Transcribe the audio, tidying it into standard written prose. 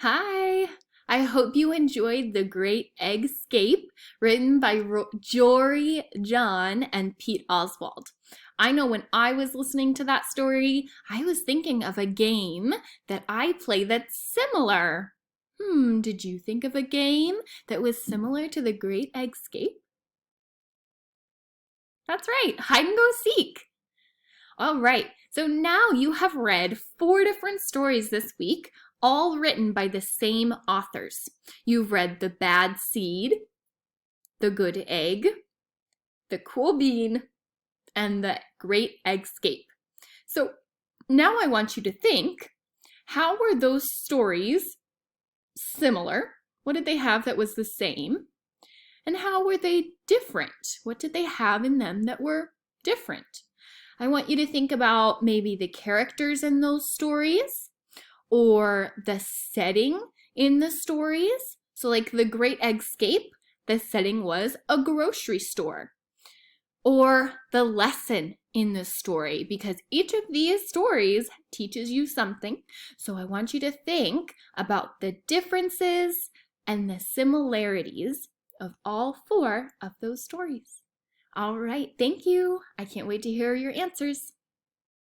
Hi! I hope you enjoyed The Great Escape, written by Jory John and Pete Oswald. I know when I was listening to that story, I was thinking of a game that I play that's similar. Did you think of a game that was similar to The Great Escape? That's right, hide and go seek. All right, so now you have read 4 different stories this week, all written by the same authors. You've read The Bad Seed, The Good Egg, The Cool Bean, and The Great Escape. So now I want you to think, how were those stories similar? What did they have that was the same? And how were they different? What did they have in them that were different? I want you to think about maybe the characters in those stories or the setting in the stories. So like The Great Escape, the setting was a grocery store. Or the lesson in the story, because each of these stories teaches you something. So I want you to think about the differences and the similarities of all 4 of those stories. All right, thank you. I can't wait to hear your answers.